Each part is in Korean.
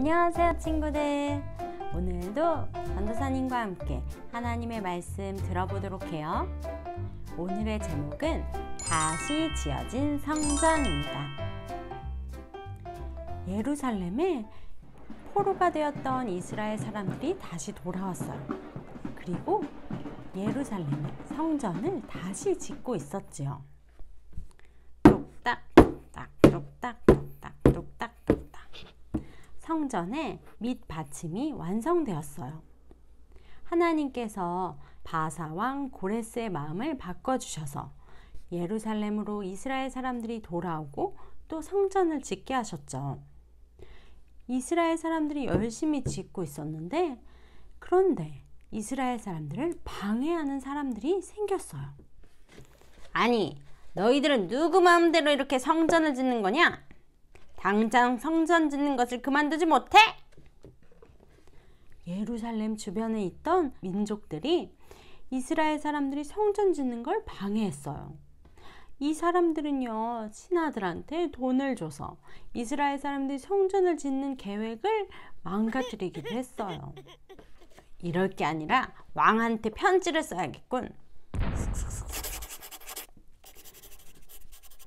안녕하세요 친구들. 오늘도 전도사님과 함께 하나님의 말씀 들어보도록 해요. 오늘의 제목은 다시 지어진 성전입니다. 예루살렘에 포로가 되었던 이스라엘 사람들이 다시 돌아왔어요. 그리고 예루살렘에 성전을 다시 짓고 있었지요. 뚝딱 뚝딱 뚝딱 뚝딱 뚝딱 뚝딱 성전의 밑받침이 완성되었어요. 하나님께서 바사 왕 고레스의 마음을 바꿔주셔서 예루살렘으로 이스라엘 사람들이 돌아오고 또 성전을 짓게 하셨죠. 이스라엘 사람들이 열심히 짓고 있었는데, 그런데 이스라엘 사람들을 방해하는 사람들이 생겼어요. 아니, 너희들은 누구 마음대로 이렇게 성전을 짓는 거냐? 당장 성전 짓는 것을 그만두지 못해? 예루살렘 주변에 있던 민족들이 이스라엘 사람들이 성전 짓는 걸 방해했어요. 이 사람들은요, 신하들한테 돈을 줘서 이스라엘 사람들이 성전을 짓는 계획을 망가뜨리기도 했어요. 이럴 게 아니라 왕한테 편지를 써야겠군.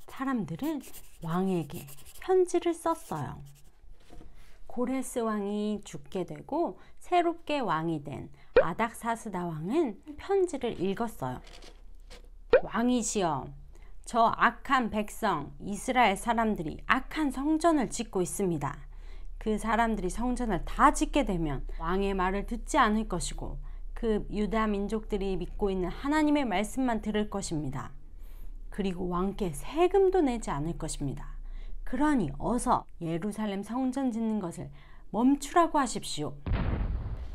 사람들은 왕에게 편지를 썼어요. 고레스 왕이 죽게 되고 새롭게 왕이 된 아닥사스다 왕은 편지를 읽었어요. 왕이시여, 저 악한 백성 이스라엘 사람들이 악한 성전을 짓고 있습니다. 그 사람들이 성전을 다 짓게 되면 왕의 말을 듣지 않을 것이고 그 유다 민족들이 믿고 있는 하나님의 말씀만 들을 것입니다. 그리고 왕께 세금도 내지 않을 것입니다. 그러니 어서 예루살렘 성전 짓는 것을 멈추라고 하십시오.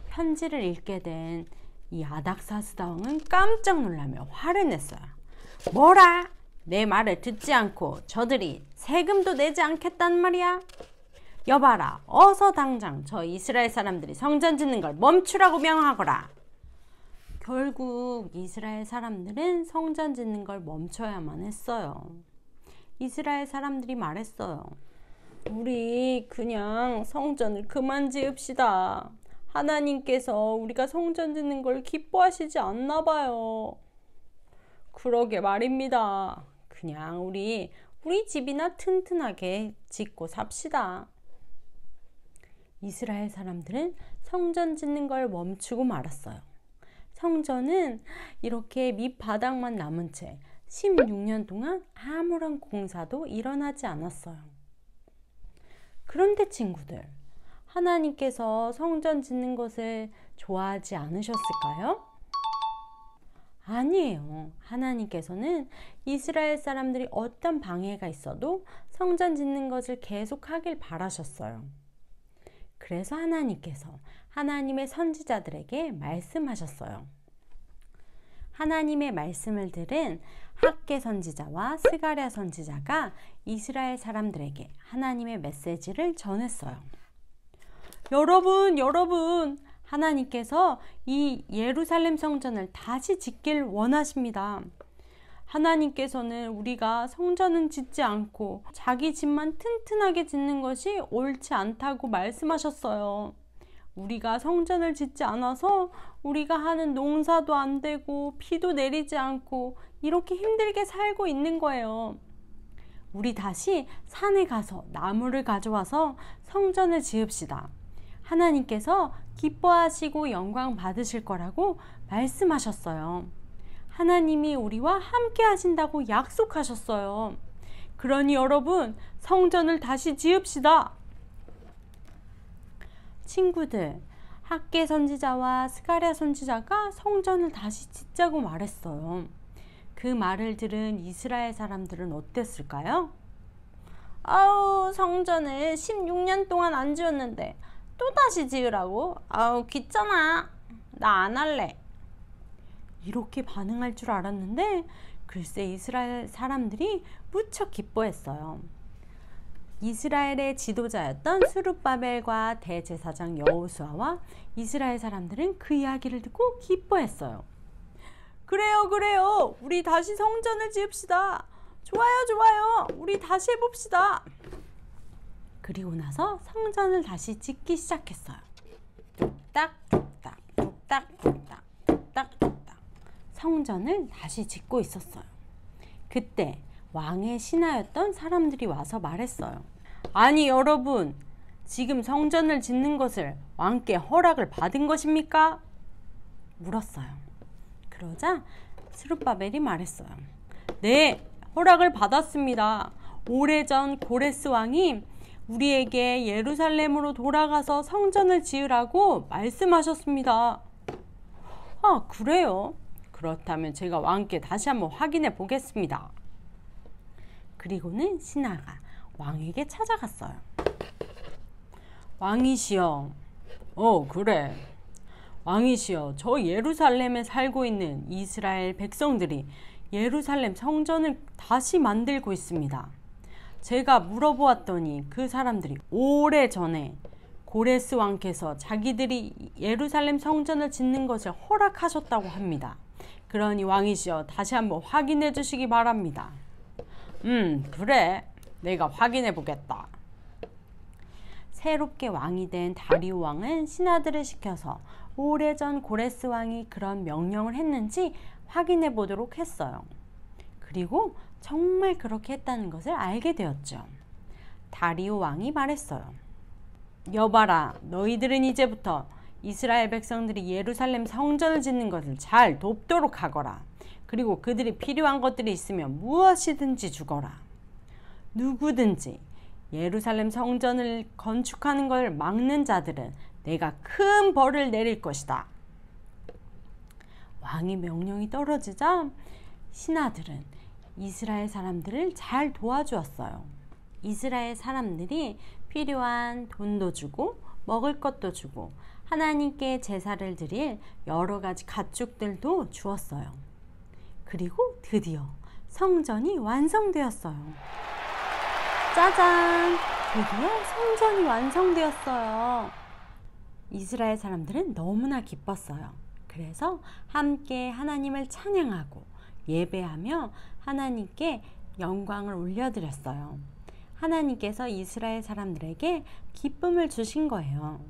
편지를 읽게 된 이 아닥사스다 왕은 깜짝 놀라며 화를 냈어요. 뭐라? 내 말을 듣지 않고 저들이 세금도 내지 않겠단 말이야? 여봐라, 어서 당장 저 이스라엘 사람들이 성전 짓는 걸 멈추라고 명하거라. 결국 이스라엘 사람들은 성전 짓는 걸 멈춰야만 했어요. 이스라엘 사람들이 말했어요. 우리 그냥 성전을 그만 지읍시다. 하나님께서 우리가 성전 짓는 걸 기뻐하시지 않나 봐요. 그러게 말입니다. 그냥 우리 집이나 튼튼하게 짓고 삽시다. 이스라엘 사람들은 성전 짓는 걸 멈추고 말았어요. 성전은 이렇게 밑바닥만 남은 채 16년 동안 아무런 공사도 일어나지 않았어요. 그런데 친구들, 하나님께서 성전 짓는 것을 좋아하지 않으셨을까요? 아니에요. 하나님께서는 이스라엘 사람들이 어떤 방해가 있어도 성전 짓는 것을 계속하길 바라셨어요. 그래서 하나님께서 하나님의 선지자들에게 말씀하셨어요. 하나님의 말씀을 들은 학개 선지자와 스가랴 선지자가 이스라엘 사람들에게 하나님의 메시지를 전했어요. 여러분, 하나님께서 이 예루살렘 성전을 다시 짓길 원하십니다. 하나님께서는 우리가 성전은 짓지 않고 자기 집만 튼튼하게 짓는 것이 옳지 않다고 말씀하셨어요. 우리가 성전을 짓지 않아서 우리가 하는 농사도 안 되고 비도 내리지 않고 이렇게 힘들게 살고 있는 거예요. 우리 다시 산에 가서 나무를 가져와서 성전을 지읍시다. 하나님께서 기뻐하시고 영광 받으실 거라고 말씀하셨어요. 하나님이 우리와 함께 하신다고 약속하셨어요. 그러니 여러분, 성전을 다시 지읍시다. 친구들, 학개 선지자와 스가랴 선지자가 성전을 다시 짓자고 말했어요. 그 말을 들은 이스라엘 사람들은 어땠을까요? 아우, 성전을 16년 동안 안 지었는데 또 다시 지으라고? 아우, 귀찮아. 나 안 할래. 이렇게 반응할 줄 알았는데 글쎄 이스라엘 사람들이 무척 기뻐했어요. 이스라엘의 지도자였던 스룹바벨과 대제사장 여호수아와 이스라엘 사람들은 그 이야기를 듣고 기뻐했어요. 그래요. 우리 다시 성전을 지읍시다. 좋아요. 우리 다시 해봅시다. 그리고 나서 성전을 다시 짓기 시작했어요. 뚝딱 뚝딱 뚝딱 뚝딱 뚝딱 뚝딱 성전을 다시 짓고 있었어요. 그때 왕의 신하였던 사람들이 와서 말했어요. 아니 여러분, 지금 성전을 짓는 것을 왕께 허락을 받은 것입니까? 물었어요. 그러자 스룹바벨이 말했어요. 네, 허락을 받았습니다. 오래전 고레스 왕이 우리에게 예루살렘으로 돌아가서 성전을 지으라고 말씀하셨습니다. 아, 그래요? 그렇다면 제가 왕께 다시 한번 확인해 보겠습니다. 그리고는 신하가 왕에게 찾아갔어요. 왕이시여. 그래. 왕이시여, 저 예루살렘에 살고 있는 이스라엘 백성들이 예루살렘 성전을 다시 만들고 있습니다. 제가 물어보았더니 그 사람들이 오래전에 고레스 왕께서 자기들이 예루살렘 성전을 짓는 것을 허락하셨다고 합니다. 그러니 왕이시여, 다시 한번 확인해 주시기 바랍니다. 그래. 내가 확인해 보겠다. 새롭게 왕이 된 다리오 왕은 신하들을 시켜서 오래전 고레스 왕이 그런 명령을 했는지 확인해 보도록 했어요. 그리고 정말 그렇게 했다는 것을 알게 되었죠. 다리오 왕이 말했어요. 여봐라, 너희들은 이제부터 이스라엘 백성들이 예루살렘 성전을 짓는 것을 잘 돕도록 하거라. 그리고 그들이 필요한 것들이 있으면 무엇이든지 주거라. 누구든지 예루살렘 성전을 건축하는 걸 막는 자들은 내가 큰 벌을 내릴 것이다. 왕의 명령이 떨어지자 신하들은 이스라엘 사람들을 잘 도와주었어요. 이스라엘 사람들이 필요한 돈도 주고 먹을 것도 주고 하나님께 제사를 드릴 여러 가지 가축들도 주었어요. 그리고 드디어 성전이 완성되었어요. 짜잔! 드디어 성전이 완성되었어요. 이스라엘 사람들은 너무나 기뻤어요. 그래서 함께 하나님을 찬양하고 예배하며 하나님께 영광을 올려드렸어요. 하나님께서 이스라엘 사람들에게 기쁨을 주신 거예요.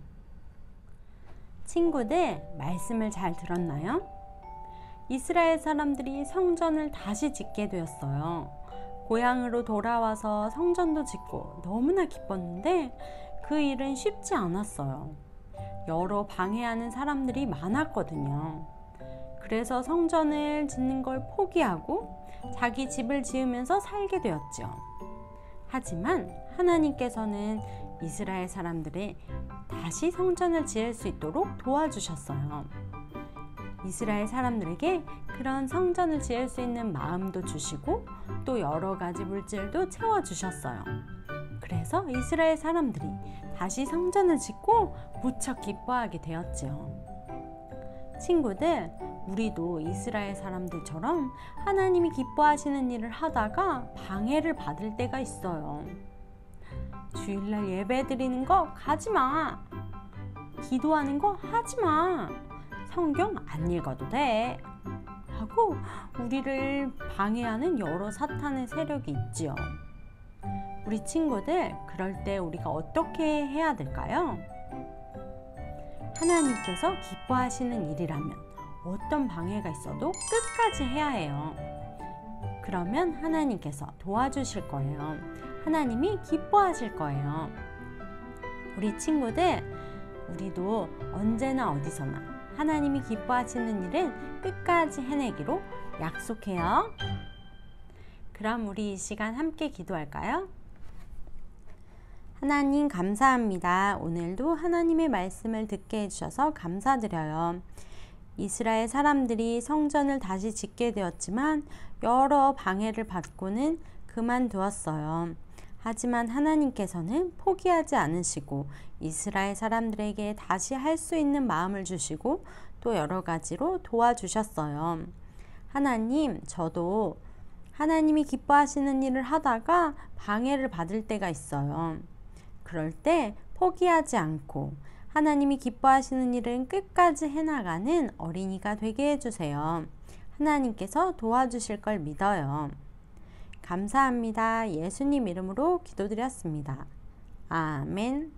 친구들, 말씀을 잘 들었나요? 이스라엘 사람들이 성전을 다시 짓게 되었어요. 고향으로 돌아와서 성전도 짓고 너무나 기뻤는데 그 일은 쉽지 않았어요. 여러 방해하는 사람들이 많았거든요. 그래서 성전을 짓는 걸 포기하고 자기 집을 지으면서 살게 되었죠. 하지만 하나님께서는 이스라엘 사람들이 다시 성전을 지을 수 있도록 도와주셨어요. 이스라엘 사람들에게 그런 성전을 지을 수 있는 마음도 주시고 또 여러 가지 물질도 채워주셨어요. 그래서 이스라엘 사람들이 다시 성전을 짓고 무척 기뻐하게 되었죠. 친구들, 우리도 이스라엘 사람들처럼 하나님이 기뻐하시는 일을 하다가 방해를 받을 때가 있어요. 주일날 예배 드리는 거 가지마. 기도하는 거 하지마. 성경 안 읽어도 돼. 하고 우리를 방해하는 여러 사탄의 세력이 있지요. 우리 친구들, 그럴 때 우리가 어떻게 해야 될까요? 하나님께서 기뻐하시는 일이라면 어떤 방해가 있어도 끝까지 해야 해요. 그러면 하나님께서 도와주실 거예요. 하나님이 기뻐하실 거예요. 우리 친구들, 우리도 언제나 어디서나 하나님이 기뻐하시는 일은 끝까지 해내기로 약속해요. 그럼 우리 이 시간 함께 기도할까요? 하나님 감사합니다. 오늘도 하나님의 말씀을 듣게 해주셔서 감사드려요. 이스라엘 사람들이 성전을 다시 짓게 되었지만 여러 방해를 받고는 그만두었어요. 하지만 하나님께서는 포기하지 않으시고 이스라엘 사람들에게 다시 할 수 있는 마음을 주시고 또 여러 가지로 도와주셨어요. 하나님, 저도 하나님이 기뻐하시는 일을 하다가 방해를 받을 때가 있어요. 그럴 때 포기하지 않고 하나님이 기뻐하시는 일은 끝까지 해나가는 어린이가 되게 해주세요. 하나님께서 도와주실 걸 믿어요. 감사합니다. 예수님 이름으로 기도드렸습니다. 아멘.